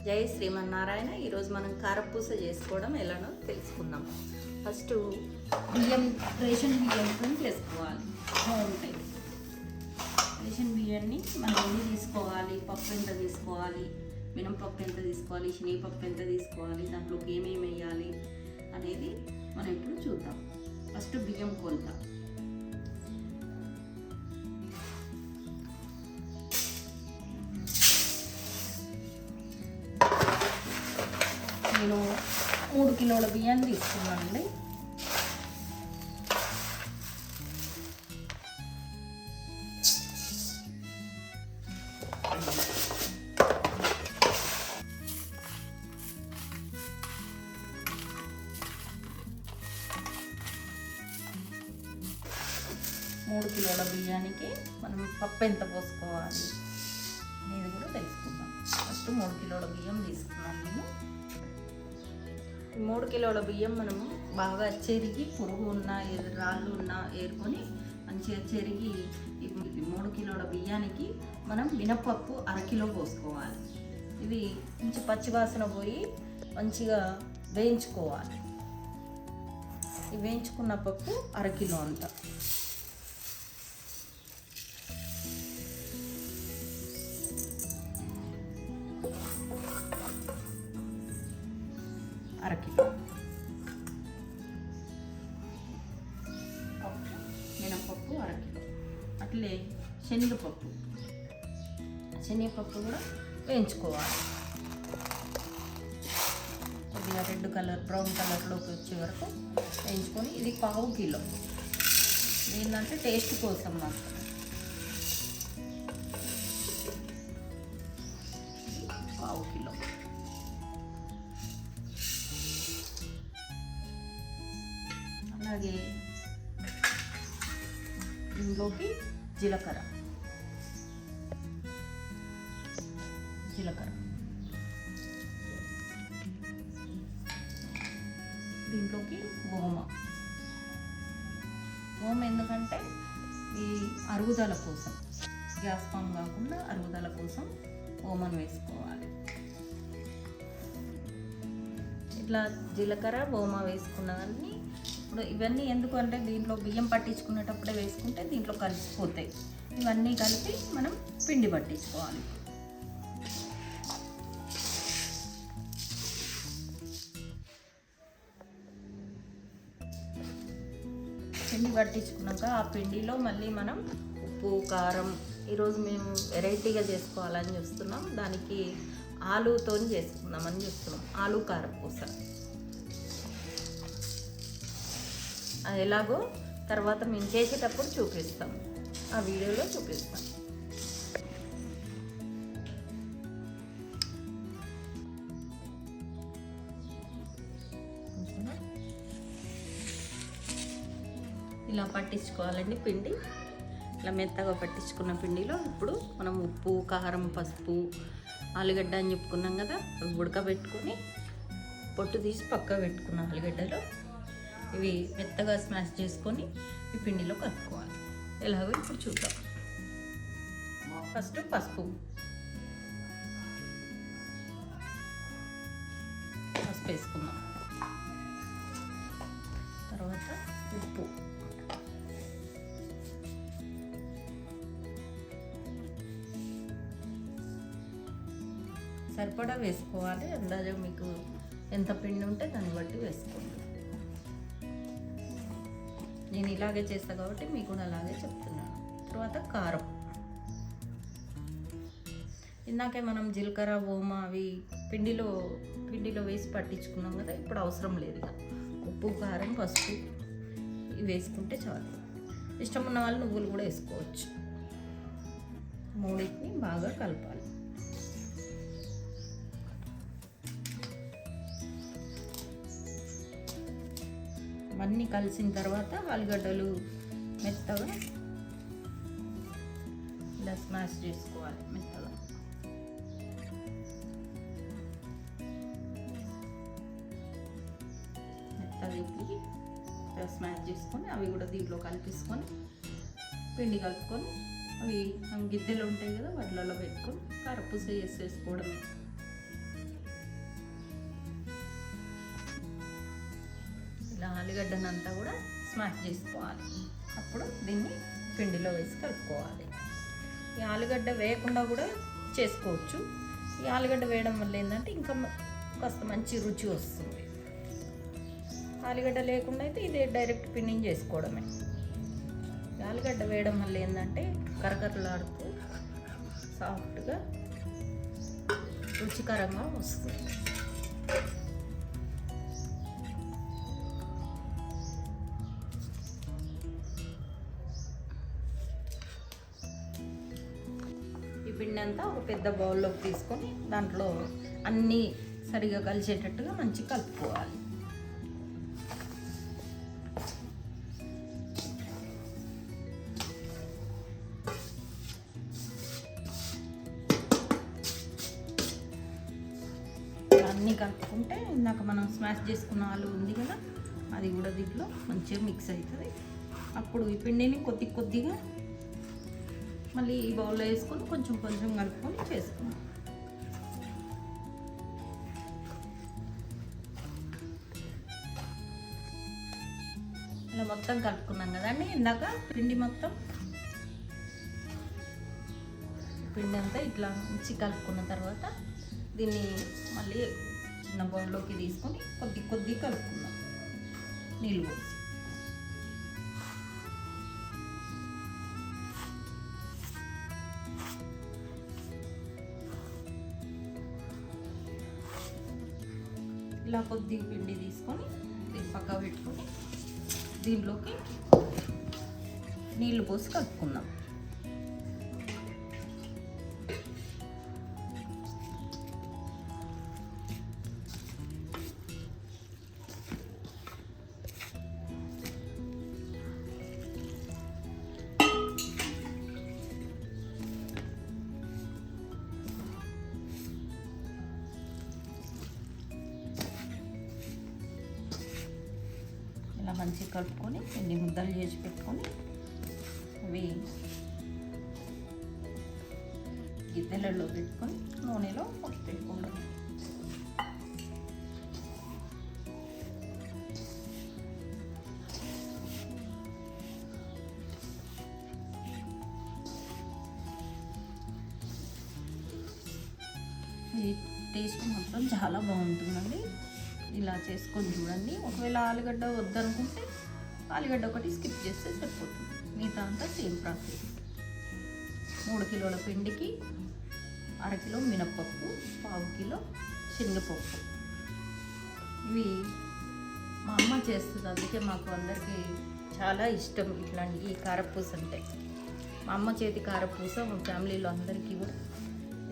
జై శ్రీమన్నారాయణ. ఈరోజు మనం కారపూస చేసుకోవడం ఎలానో తెలుసుకుందాం. ఫస్ట్ రేషన్ బియ్యంతో చేసుకోవాలి. బాగుంటాయి. రేషన్ బియ్యాన్ని మనం ఎన్ని తీసుకోవాలి, పప్పు ఎంత తీసుకోవాలి, మినపప్పు ఎంత తీసుకోవాలి, శనగపప్పు ఎంత తీసుకోవాలి, దాంట్లోకి ఏమేమి వేయాలి అనేది మనం ఇప్పుడు చూద్దాం. ఫస్ట్ బియ్యం కొలత. నేను 3 కిలోల బియ్యాన్ని తీసుకున్నానండి. మూడు కిలోల బియ్యానికి మనం పప్పు ఎంత పోసుకోవాలి అనేది కూడా తెలుసుకుందాం. ఫస్ట్ 3 కిలోల బియ్యం తీసుకున్నాను నేను. 3 కిలోల బియ్యం మనము బాగా చెరిగి, పురుగు ఉన్న రాళ్ళు ఉన్న ఏరుకొని మంచిగా చెరిగి 3 కిలోల బియ్యానికి మనం మినపప్పు 1/2 కిలో పోసుకోవాలి. ఇవి మంచి పచ్చివాసన పోయి మంచిగా వేయించుకోవాలి. ఈ వేయించుకున్న పప్పు 1/2 కిలో అంతా. మినపప్పు 1/2 కిలో. అట్లే శనగపప్పు కూడా వేయించుకోవాలి. కొద్దిగా రెడ్ కలర్, బ్రౌన్ కలర్లోకి వచ్చే వరకు వేయించుకొని, ఇది 1/4 కిలో. ఏంటంటే టేస్ట్ కోసం మాత్రం. 1/4 కిలో. అలాగే ఇందులోకి జీలకర్ర, దీంట్లోకి ఓమ ఎందుకంటే ఈ అరుగుదల కోసం, గ్యాస్ ఫామ్ కాకుండా అరుగుదల కోసం ఓమను వేసుకోవాలి. ఇట్లా జీలకర్ర, ఓమ వేసుకున్నవన్నీ ఇప్పుడు ఇవన్నీ ఎందుకు అంటే దీంట్లో బియ్యం పట్టించుకునేటప్పుడే వేసుకుంటే దీంట్లో కలిసిపోతాయి. ఇవన్నీ కలిపి మనం పిండి పట్టించుకోవాలి. పిండి పట్టించుకున్నాక ఆ పిండిలో మళ్ళీ మనం ఉప్పు, కారం, ఈరోజు మేము వెరైటీగా చేసుకోవాలని చూస్తున్నాం. దానికి ఆలూతో చేసుకుందామని చూస్తున్నాం. ఆలూ కారపూస. అది ఎలాగో తర్వాత మేము చేసేటప్పుడు చూపిస్తాం, ఆ వీడియోలో చూపిస్తాం. ఇలా పట్టించుకోవాలండి పిండి. ఇలా మెత్తగా పట్టించుకున్న పిండిలో ఇప్పుడు మనం ఉప్పు, కారం, పసుపు, ఆలుగడ్డ అని చెప్పుకున్నాం కదా, అవి ఉడకబెట్టుకొని పొట్టు తీసి పక్క పెట్టుకున్న ఆలుగడ్డలో ఇవి మెత్తగా స్మాష్ చేసుకొని ఈ పిండిలో కలుపుకోవాలి. ఎలాగో ఇప్పుడు చూద్దాం. ఫస్ట్ పసుపు వేసుకుందాం. తర్వాత ఉప్పు, సరిపడా వేసుకోవాలి. అందాజ మీకు ఎంత పిండి ఉంటే దాన్ని బట్టి వేసుకోండి. నేను ఇలాగే చేస్తాను కాబట్టి మీకు కూడా అలాగే చెప్తున్నాను. తర్వాత కారం. ఇందాకే మనం జీలకర్ర, ఓమ అవి పిండిలో వేసి పట్టించుకున్నాం కదా, ఇప్పుడు అవసరం లేదు. ఉప్పు, కారం, పసుపు ఇవి వేసుకుంటే చాలు. ఇష్టం ఉన్న వాళ్ళు నువ్వులు కూడా వేసుకోవచ్చు. మూడింటిని బాగా కలపాలి. అన్నీ కలిసిన తర్వాత ఆలుగడ్డలు మెత్తగా ఇలా స్మాష్ చేసుకోవాలి. మెత్తగా ఇప్పి స్మాష్ చేసుకొని అవి కూడా దీంట్లో కలిపేసుకొని పిండి కలుపుకొని అవి గిద్దెలు ఉంటాయి కదా వాటిలలో పెట్టుకొని కారపూస చేసేసుకోవడమే. ఆలుగడ్డనంతా కూడా స్మాష్ చేసుకోవాలి. అప్పుడు దీన్ని పిండిలో వేసి కలుపుకోవాలి. ఈ ఆలుగడ్డ వేయకుండా కూడా చేసుకోవచ్చు. ఈ ఆలుగడ్డ వేయడం వల్ల ఏంటంటే ఇంకా కాస్త మంచి రుచి వస్తుంది. ఆలుగడ్డ లేకుండా అయితే ఇదే డైరెక్ట్ పిండిని చేసుకోవడమే. ఆలుగడ్డ వేయడం వల్ల ఏంటంటే కరకరలాడుతూ సాఫ్ట్గా రుచికరంగా వస్తుంది. ఈ పిండి అంతా ఒక పెద్ద బౌల్లోకి తీసుకొని దాంట్లో అన్నీ సరిగా కలిసేటట్టుగా మంచిగా కలుపుకోవాలి. అన్నీ కలుపుకుంటే ఇందాక మనం స్మాష్ చేసుకున్న ఆలు ఉంది కదా, అది కూడా దీంట్లో మంచిగా మిక్స్ అవుతుంది. అప్పుడు ఈ పిండిని కొద్ది కొద్దిగా మళ్ళీ ఈ బౌల్లో వేసుకొని కొంచెం కొంచెం కలుపుకొని చేసుకున్నాం. ఇలా మొత్తం కలుపుకున్నాం కదండి. ఇందాక పిండి మొత్తం పిండి అంతా ఇట్లా మంచి కలుపుకున్న తర్వాత దీన్ని మళ్ళీ చిన్న బౌల్లోకి తీసుకొని కొద్ది కొద్ది కలుపుకుందాం నీళ్ళు పోసి. ఇలా కొద్ది పిండి తీసుకొని దీన్ని పక్క పెట్టుకొని దీంట్లోకి నీళ్ళు పోసి కలుపుకుందాం. ఇలా మంచిగా కలుపుకొని ఎన్ని ముద్దలు చేసి పెట్టుకొని అవి గిద్దెలలో పెట్టుకొని నూనెలో పెట్టుకుంటాం. ఈ టేస్ట్ మొత్తం చాలా బాగుంటుందండి. ఇలా చేసుకొని చూడండి. ఒకవేళ ఆలుగడ్డ వద్దనుకుంటే ఆలుగడ్డ ఒకటి స్కిప్ చేస్తే సరిపోతుంది. మిగతా అంతా సేమ్ ప్రాసెస్. 3 కిలోల పిండికి 1/2 కిలో మినప్పప్పు, 1/2 కిలో శనగపప్పు. ఇవి మా అమ్మ చేస్తుంది, అందుకే మాకు అందరికీ చాలా ఇష్టం ఇట్లాంటి ఈ కారపూస అంటే. మా అమ్మ చేతి కారపూస మా ఫ్యామిలీలో అందరికీ కూడా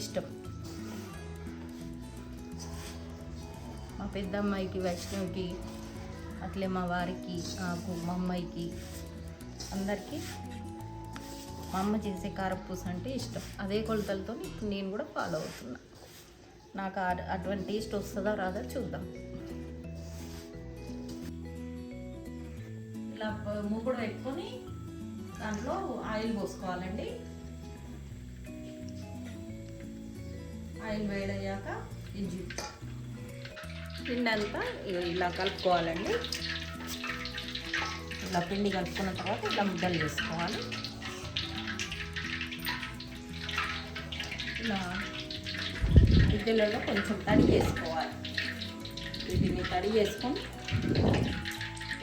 ఇష్టం. మా పెద్ద అమ్మాయికి, వైష్ణవికి, అట్లే మా వారికి, నాకు, మా అమ్మాయికి, అందరికీ మా అమ్మ చేసే కారపూస అంటే ఇష్టం. అదే కొలతలతో ఇప్పుడు నేను కూడా ఫాలో అవుతున్నా. నాకు అటువంటి టేస్ట్ వస్తుందా రాదా చూద్దాం. ఇలా మూకుడు పెట్టుకొని దాంట్లో ఆయిల్ పోసుకోవాలండి. ఆయిల్ వేడయ్యాక ఇంజి పిండి అంతా ఇలా కలుపుకోవాలండి. ఇలా పిండి కలుపుకున్న తర్వాత ఇలా ముద్దలు చేసుకోవాలి. ఇలా ముద్దలలో కొంచెం తడి చేసుకోవాలి. వీటిని తడి చేసుకొని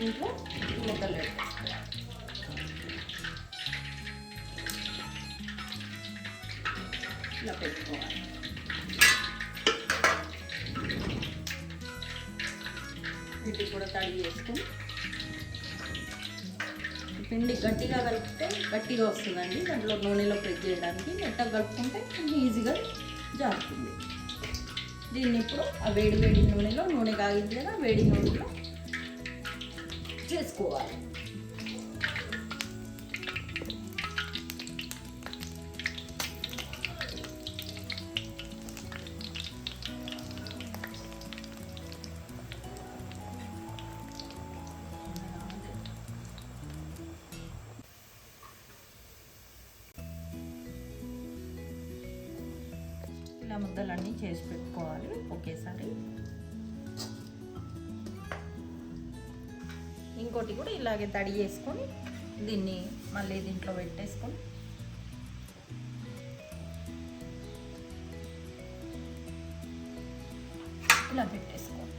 ఇంట్లో ముద్దలు పెట్టుకోవాలి. ఇలా పెట్టుకోవాలి. వీటి కూడా తడి చేసుకొని పిండి గట్టిగా కలిపితే గట్టిగా వస్తుందండి. దాంట్లో నూనెలో ప్రెస్ చేయడానికి మెత్తగా కలుపుకుంటే ఈజీగా జారుతుంది. దీన్ని ఇప్పుడు ఆ వేడి వేడి నూనెలో, నూనె కాగింది కదా, వేడి నూనెలో చేసుకోవాలి. ఇలా ముద్దలన్నీ చేసి పెట్టుకోవాలి ఒకేసారి. ఇంకోటి కూడా ఇలాగే తడి చేసుకొని దీన్ని మళ్ళీ దీంట్లో పెట్టేసుకొని ఇలా పెట్టేసుకోవాలి.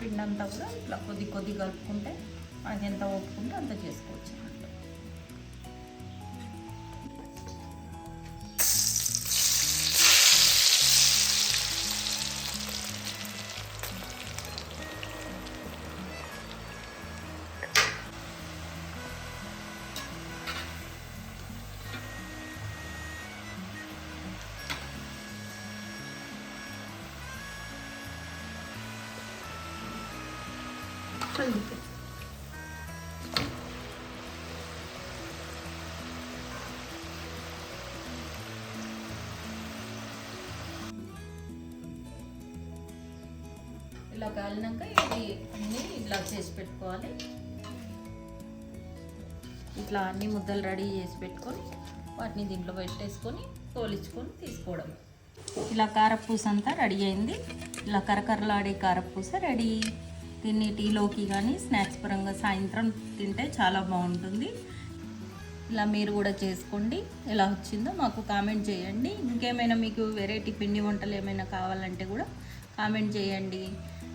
పిండి అంతా కూడా ఇట్లా కొద్ది కొద్ది కలుపుకుంటే మనకి ఎంత ఓపుకుంటే అంత చేసుకోవచ్చు అన్నట్టు. ఇలా కాలినాక ఇది అన్నీ ఇట్లా చేసి పెట్టుకోవాలి. ఇట్లా అన్ని ముద్దలు రెడీ చేసి పెట్టుకొని వాటిని దీంట్లో పెట్టేసుకొని తోలించుకొని తీసుకోవడం. ఇలా కారపూస అంతా రెడీ అయింది. ఇలా కరకరలాడే కారపూస రెడీ. దీన్ని టీలోకి కానీ స్నాక్స్ పరంగా సాయంత్రం తింటే చాలా బాగుంటుంది. ఇలా మీరు కూడా చేసుకోండి. ఎలా వచ్చిందో మాకు కామెంట్ చేయండి. ఇంకేమైనా మీకు వెరైటీ పిండి వంటలు ఏమైనా కావాలంటే కూడా కామెంట్ చేయండి.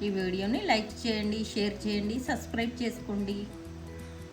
ఈ వీడియోని లైక్ చేయండి, షేర్ చేయండి, సబ్స్క్రైబ్ చేసుకోండి.